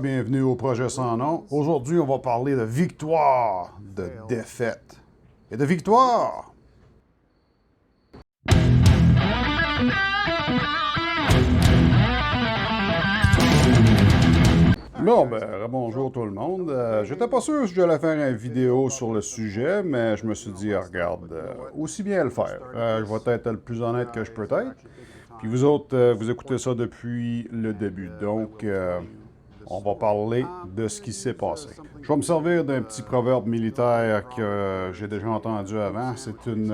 Bienvenue au projet sans nom. Aujourd'hui, on va parler de victoire, de défaite et de victoire. Bon, bonjour tout le monde. J'étais pas sûr si j'allais faire une vidéo sur le sujet, mais je me suis dit, regarde, aussi bien le faire. Je vais être le plus honnête que je peux être. Puis vous autres, vous écoutez ça depuis le début. Donc, on va parler de ce qui s'est passé. Je vais me servir d'un petit proverbe militaire que j'ai déjà entendu avant. C'est une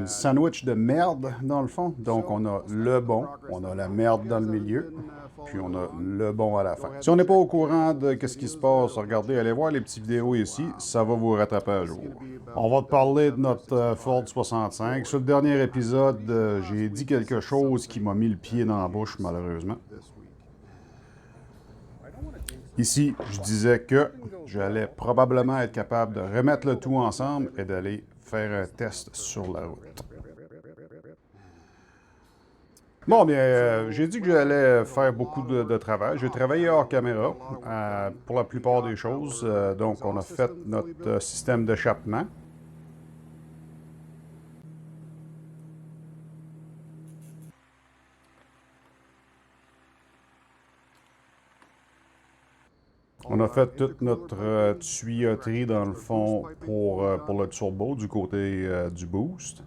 sandwich de merde, dans le fond. Donc, on a le bon, on a la merde dans le milieu, puis on a le bon à la fin. Si on n'est pas au courant de ce qui se passe, regardez, allez voir les petites vidéos ici, ça va vous rattraper à jour. On va te parler de notre Ford 65. Sur le dernier épisode, j'ai dit quelque chose qui m'a mis le pied dans la bouche, malheureusement. Ici, je disais que j'allais probablement être capable de remettre le tout ensemble et d'aller faire un test sur la route. Bon, bien, j'ai dit que j'allais faire beaucoup de travail. J'ai travaillé hors caméra pour la plupart des choses. Donc, on a fait notre système d'échappement. On a fait toute notre tuyauterie, dans le fond, pour le turbo du côté du boost.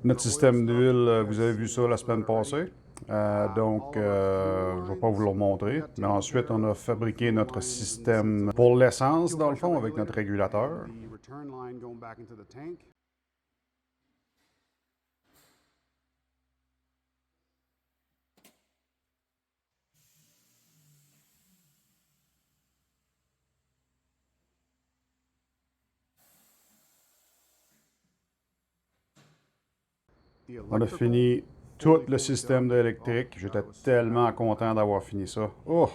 Notre système d'huile, vous avez vu ça la semaine passée. Je ne vais pas vous le montrer. Mais ensuite, on a fabriqué notre système pour l'essence, dans le fond, avec notre régulateur. On a fini tout le système électrique. J'étais tellement content d'avoir fini ça. Oh!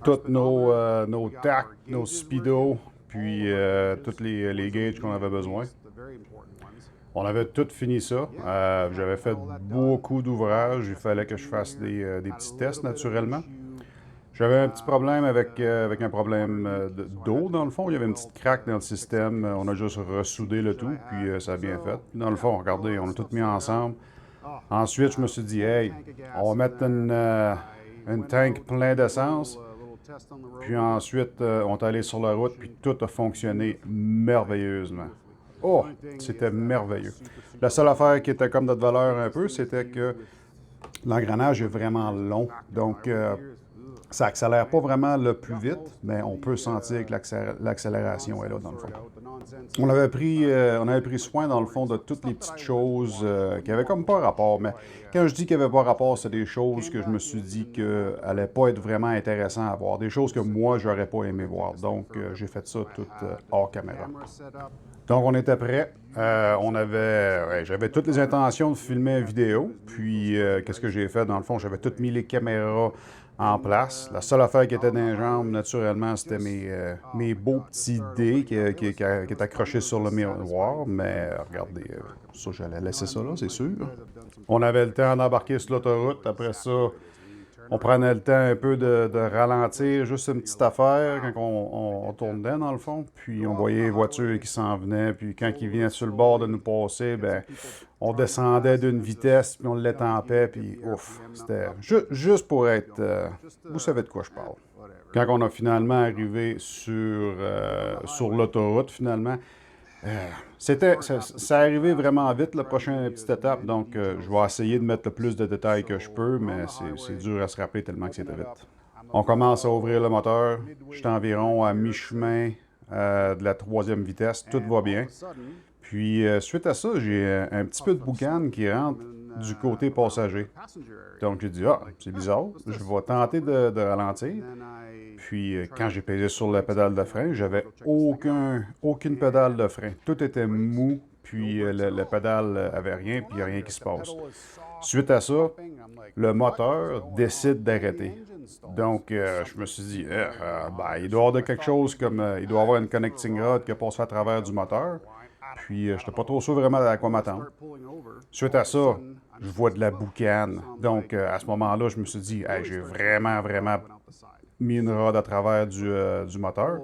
Tous nos TAC, nos speedos, puis tous les gauges qu'on avait besoin. On avait tout fini ça. J'avais fait beaucoup d'ouvrages. Il fallait que je fasse des petits tests, naturellement. J'avais un petit problème avec un problème d'eau, dans le fond. Il y avait une petite craque dans le système. On a juste ressoudé le tout, puis ça a bien fait. Puis dans le fond, regardez, on a tout mis ensemble. Ensuite, je me suis dit, hey, on va mettre une tank plein d'essence. Puis ensuite, on est allé sur la route, puis tout a fonctionné merveilleusement. Oh, c'était merveilleux. La seule affaire qui était comme notre valeur un peu, c'était que l'engrenage est vraiment long. Donc, ça accélère pas vraiment le plus vite, mais on peut sentir que l'accélération est là, dans le fond. On avait pris soin, dans le fond, de toutes les petites choses qui avaient comme pas rapport. Mais quand je dis qu'il n'y avait pas rapport, c'est des choses que je me suis dit qu'elles n'allaient pas être vraiment intéressantes à voir. Des choses que moi, j'aurais pas aimé voir. Donc, j'ai fait ça tout hors caméra. Donc, on était prêts. J'avais toutes les intentions de filmer une vidéo. Puis, qu'est-ce que j'ai fait? Dans le fond, j'avais toutes mis les caméras en place. La seule affaire qui était dans les jambes, naturellement, c'était mes beaux petits dés qui étaient accrochés sur le miroir. Mais regardez, ça, j'allais laisser ça là, c'est sûr. On avait le temps d'embarquer sur l'autoroute. Après ça, On prenait le temps un peu de ralentir, juste une petite affaire quand on tournait dans le fond. Puis on voyait les voitures qui s'en venaient. Puis quand ils venaient sur le bord de nous passer, ben on descendait d'une vitesse, puis on l'étampait. Puis ouf, c'était juste pour être... vous savez de quoi je parle. Quand on a finalement arrivé sur l'autoroute, finalement, ça arrivé vraiment vite, la prochaine petite étape, donc je vais essayer de mettre le plus de détails que je peux, mais c'est dur à se rappeler tellement que c'était vite. On commence à ouvrir le moteur, je suis environ à mi-chemin de la troisième vitesse, tout va bien. Puis suite à ça, j'ai un petit peu de boucan qui rentre du côté passager. Donc j'ai dit, ah, c'est bizarre, je vais tenter de ralentir. Puis quand j'ai pesé sur la pédale de frein, j'avais aucune pédale de frein. Tout était mou, puis la pédale avait rien, puis il n'y a rien qui se passe. Suite à ça, le moteur décide d'arrêter. Donc, je me suis dit, ben, il doit y avoir quelque chose comme, il doit y avoir une connecting rod qui passe à travers du moteur. Puis, je n'étais pas trop sûr vraiment à quoi m'attendre. Suite à ça, je vois de la boucane. Donc, à ce moment-là, je me suis dit, hey, j'ai vraiment mis une rod à travers du moteur.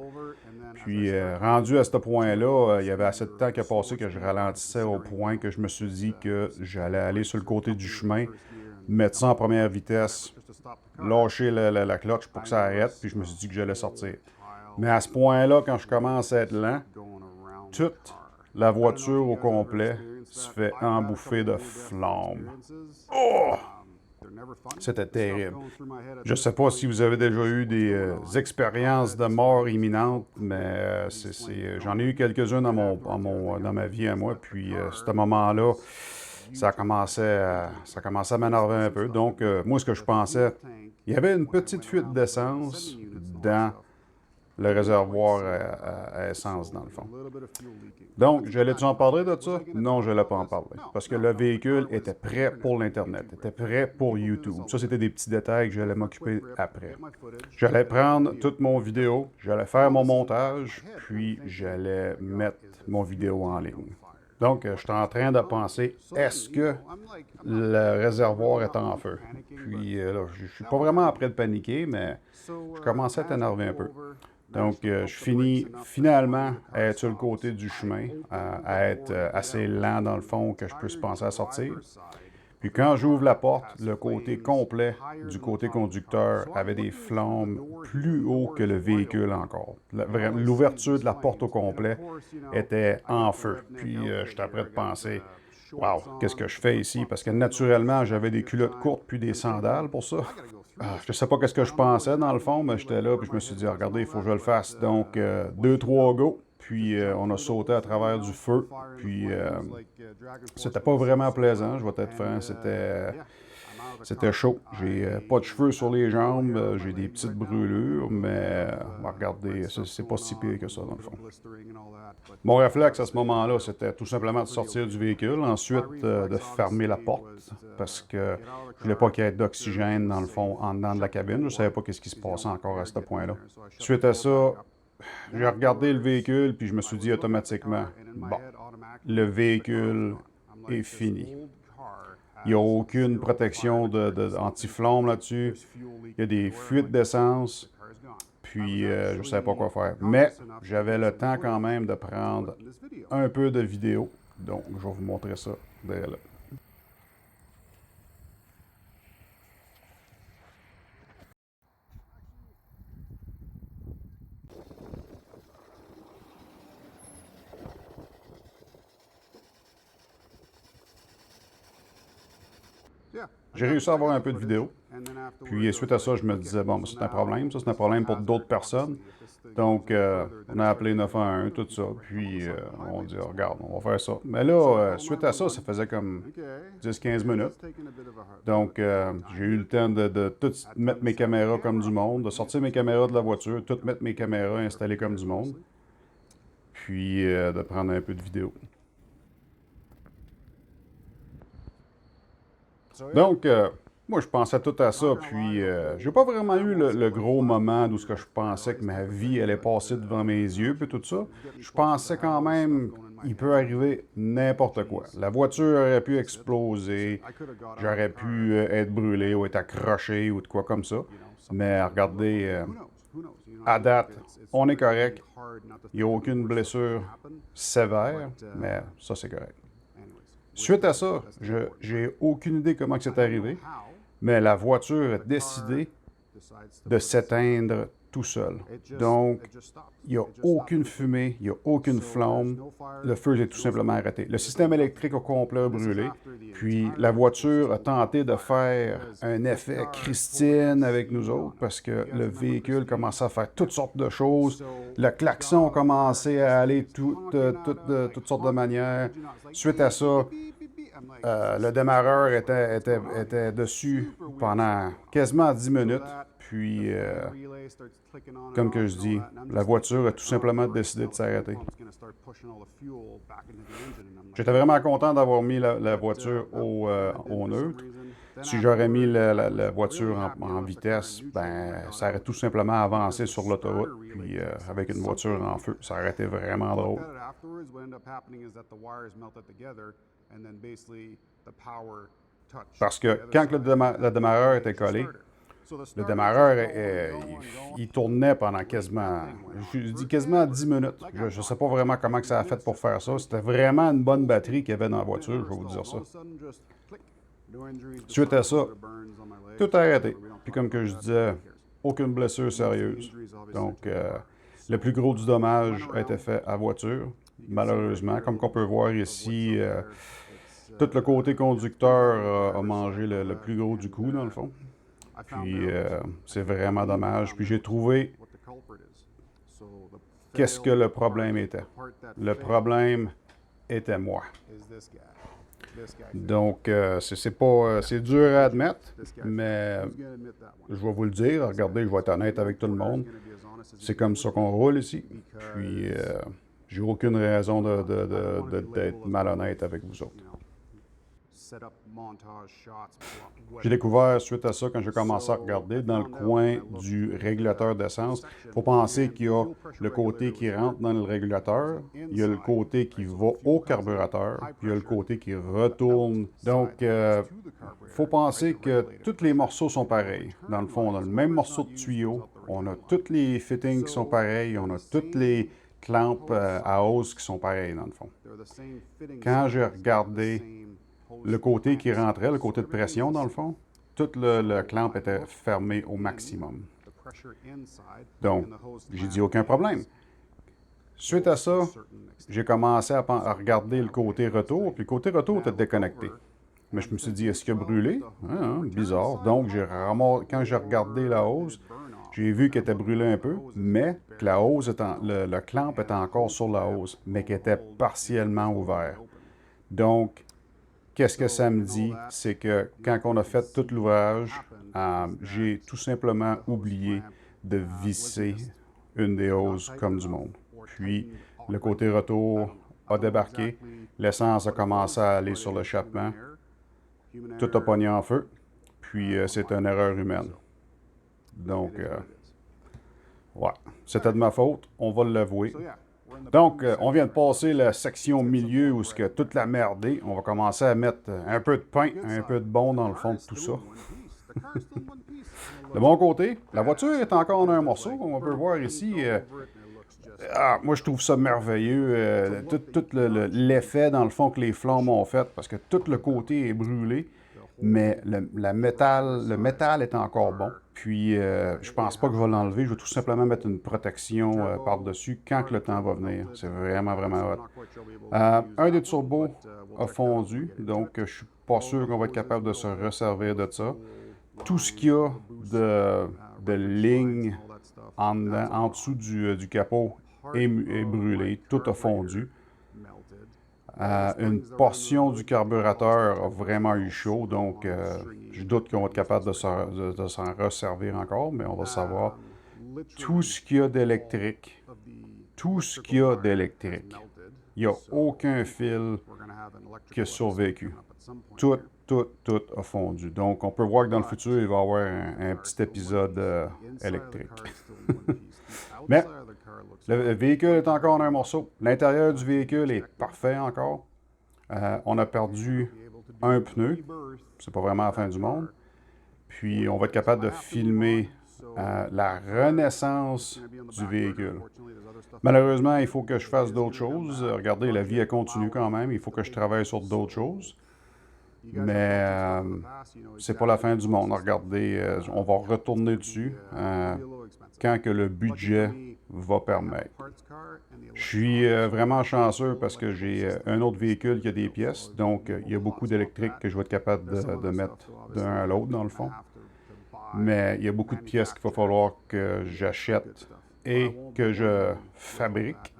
Puis, rendu à ce point-là, il y avait assez de temps qui a passé que je ralentissais au point que je me suis dit que j'allais aller sur le côté du chemin, mettre ça en première vitesse, lâcher la clutch pour que ça arrête, puis je me suis dit que j'allais sortir. Mais à ce point-là, quand je commence à être lent, toute la voiture au complet se fait embouffer de flammes. Oh! C'était terrible. Je ne sais pas si vous avez déjà eu des expériences de mort imminente, mais j'en ai eu quelques-unes dans ma vie à moi. Puis, ce moment-là, ça commençait à m'énerver un peu. Donc, moi, ce que je pensais, il y avait une petite fuite d'essence dans le réservoir à essence, dans le fond. Donc, j'allais-tu en parler de ça? Non, je n'allais pas en parler. Parce que le véhicule était prêt pour l'Internet, était prêt pour YouTube. Ça, c'était des petits détails que j'allais m'occuper après. J'allais prendre toute mon vidéo, j'allais faire mon montage, puis j'allais mettre mon vidéo en ligne. Donc, je suis en train de penser, est-ce que le réservoir est en feu? Puis là, je ne suis pas vraiment après de paniquer, mais je commençais à t'énerver un peu. Donc, je finis finalement à être sur le côté du chemin, à être assez lent dans le fond que je puisse penser à sortir. Puis quand j'ouvre la porte, le côté complet du côté conducteur avait des flammes plus haut que le véhicule encore. L'ouverture de la porte au complet était en feu. Puis j'étais prêt de penser, wow, qu'est-ce que je fais ici? Parce que naturellement, j'avais des culottes courtes puis des sandales pour ça. Je ne sais pas qu'est-ce que je pensais dans le fond, mais j'étais là puis je me suis dit, regardez, il faut que je le fasse. Donc, 2, 3 go. Puis on a sauté à travers du feu. Puis c'était pas vraiment plaisant, je vais être franc. C'était chaud. J'ai pas de cheveux sur les jambes, j'ai des petites brûlures, mais regardez, c'est pas si pire que ça dans le fond. Mon réflexe à ce moment-là, c'était tout simplement de sortir du véhicule, ensuite de fermer la porte, parce que je voulais pas qu'il y ait d'oxygène dans le fond, en dedans de la cabine. Je savais pas ce qui se passait encore à ce point-là. Suite à ça, j'ai regardé le véhicule, puis je me suis dit automatiquement, bon, le véhicule est fini. Il n'y a aucune protection anti-flamme là-dessus. Il y a des fuites d'essence. Puis, je ne savais pas quoi faire. Mais j'avais le temps quand même de prendre un peu de vidéo. Donc, je vais vous montrer ça derrière là. J'ai réussi à avoir un peu de vidéo. Puis, suite à ça, je me disais, bon, c'est un problème. Ça, c'est un problème pour d'autres personnes. Donc, on a appelé 911, tout ça. Puis, on dit, regarde, on va faire ça. Mais là, suite à ça, ça faisait comme 10-15 minutes. Donc, j'ai eu le temps de tout mettre mes caméras comme du monde, de sortir mes caméras de la voiture, tout mettre mes caméras installées comme du monde. Puis, de prendre un peu de vidéo. Donc, moi, je pensais tout à ça, puis j'ai pas vraiment eu le gros moment où ce que je pensais que ma vie allait passer devant mes yeux, puis tout ça. Je pensais quand même, il peut arriver n'importe quoi. La voiture aurait pu exploser, j'aurais pu être brûlé ou être accroché ou de quoi comme ça. Mais regardez, à date, on est correct. Il n'y a aucune blessure sévère, mais ça, c'est correct. Suite à ça, j'ai aucune idée comment c'est arrivé, mais la voiture a décidé de s'éteindre tout seul. Donc, il n'y a aucune fumée, il n'y a aucune flamme. Le feu est tout simplement arrêté. Le système électrique au complet a brûlé. Puis, la voiture a tenté de faire un effet Christine avec nous autres parce que le véhicule commençait à faire toutes sortes de choses. Le klaxon commençait à aller toutes sortes de manières. Suite à ça, le démarreur était dessus pendant quasiment 10 minutes. Puis, comme que je dis, la voiture a tout simplement décidé de s'arrêter. J'étais vraiment content d'avoir mis la voiture au neutre. Si j'aurais mis la voiture en vitesse, ben, ça aurait tout simplement avancé sur l'autoroute. Puis, avec une voiture en feu, ça aurait été vraiment drôle. Parce que quand le démarreur était collé, le démarreur, il tournait pendant je dis quasiment 10 minutes. Je ne sais pas vraiment comment que ça a fait pour faire ça. C'était vraiment une bonne batterie qu'il y avait dans la voiture, je vais vous dire ça. Suite à ça, tout a arrêté. Puis comme que je disais, aucune blessure sérieuse. Donc, le plus gros du dommage a été fait à la voiture, malheureusement. Comme qu'on peut voir ici, tout le côté conducteur a mangé le plus gros du coup, dans le fond. Puis, c'est vraiment dommage. Puis, j'ai trouvé qu'est-ce que le problème était. Le problème était moi. Donc, c'est dur à admettre, mais je vais vous le dire. Regardez, je vais être honnête avec tout le monde. C'est comme ça qu'on roule ici. Puis, j'ai aucune raison d'être malhonnête avec vous autres. J'ai découvert, suite à ça, quand j'ai commencé à regarder, dans le coin du régulateur d'essence, il faut penser qu'il y a le côté qui rentre dans le régulateur, il y a le côté qui va au carburateur, puis il y a le côté qui retourne. Donc, il faut penser que tous les morceaux sont pareils. Dans le fond, on a le même morceau de tuyau, on a tous les fittings qui sont pareils, on a toutes les clampes à hausse qui sont pareilles, dans le fond. Quand j'ai regardé le côté qui rentrait, le côté de pression, dans le fond, tout le clamp était fermé au maximum. Donc, j'ai dit aucun problème. Suite à ça, j'ai commencé à regarder le côté retour, puis le côté retour était déconnecté. Mais je me suis dit, est-ce qu'il a brûlé? Bizarre. Donc, quand j'ai regardé la hose, j'ai vu qu'elle était brûlée un peu, mais que la hose le clamp était encore sur la hose, mais qu'elle était partiellement ouvert. Donc, qu'est-ce que ça me dit? C'est que quand on a fait tout l'ouvrage, j'ai tout simplement oublié de visser une des hoses comme du monde. Puis, le côté retour a débarqué, l'essence a commencé à aller sur l'échappement, tout a pogné en feu, puis c'est une erreur humaine. Donc, ouais, c'était de ma faute, on va l'avouer. Donc, on vient de passer la section milieu où ce que toute la merde est. On va commencer à mettre un peu de pain, un peu de bon dans le fond de tout ça. De mon côté, la voiture est encore en un morceau. On peut voir ici. Moi, je trouve ça merveilleux. Tout l'effet, dans le fond, que les flammes ont fait, parce que tout le côté est brûlé, mais le métal est encore bon. Puis, je pense pas que je vais l'enlever. Je vais tout simplement mettre une protection par-dessus quand que le temps va venir. C'est vraiment, vraiment hot. Un des turbos a fondu, donc je suis pas sûr qu'on va être capable de se resservir de ça. Tout ce qu'il y a de lignes en dessous du capot est brûlé. Tout a fondu. Une portion du carburateur a vraiment eu chaud, donc je doute qu'on va être capable de s'en resservir encore, mais on va savoir. Tout ce qu'il y a d'électrique Il n'y a aucun fil qui a survécu. Tout a fondu. Donc, on peut voir que dans le futur, il va y avoir un petit épisode électrique. Mais le véhicule est encore un morceau. L'intérieur du véhicule est parfait encore. On a perdu un pneu. C'est pas vraiment la fin du monde. Puis, on va être capable de filmer la renaissance du véhicule. Malheureusement, il faut que je fasse d'autres choses. Regardez, la vie, elle continue quand même. Il faut que je travaille sur d'autres choses. Mais c'est pas la fin du monde. Regardez, on va retourner dessus quand que le budget va permettre. Je suis vraiment chanceux parce que j'ai un autre véhicule qui a des pièces. Donc, il y a beaucoup d'électrique que je vais être capable de mettre d'un à l'autre, dans le fond. Mais il y a beaucoup de pièces qu'il va falloir que j'achète et que je fabrique.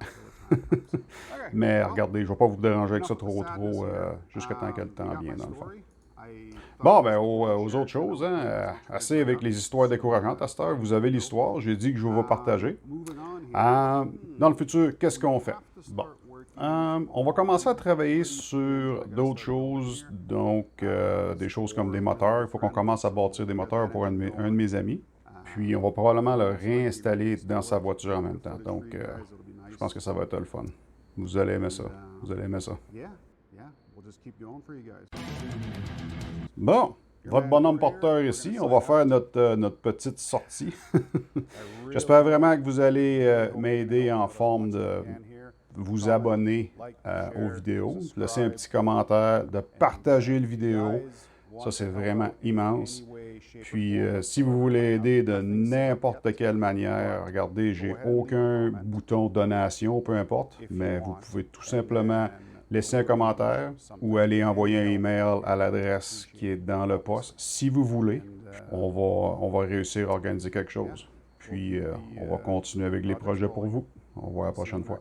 Mais regardez, je ne vais pas vous déranger avec ça trop jusqu'à temps que le temps vienne, dans le fond. Bon, ben aux autres choses, hein, assez avec les histoires décourageantes à cette heure. Vous avez l'histoire, j'ai dit que je vais vous partager. Dans le futur, qu'est-ce qu'on fait? Bon. On va commencer à travailler sur d'autres choses, donc des choses comme des moteurs. Il faut qu'on commence à bâtir des moteurs pour un de mes amis. Puis on va probablement le réinstaller dans sa voiture en même temps. Donc je pense que ça va être le fun. Vous allez aimer ça. Vous allez aimer ça. Bon, votre bonhomme porteur ici, on va faire notre petite sortie. J'espère vraiment que vous allez m'aider en forme de vous abonner aux vidéos, de laisser un petit commentaire, de partager le vidéo. Ça, c'est vraiment immense. Puis, si vous voulez aider de n'importe quelle manière, regardez, j'ai aucun bouton donation, peu importe, mais vous pouvez tout simplement laisser un commentaire ou aller envoyer un email à l'adresse qui est dans le post. Si vous voulez, on va réussir à organiser quelque chose. Puis, on va continuer avec les projets pour vous. On se voit la prochaine fois.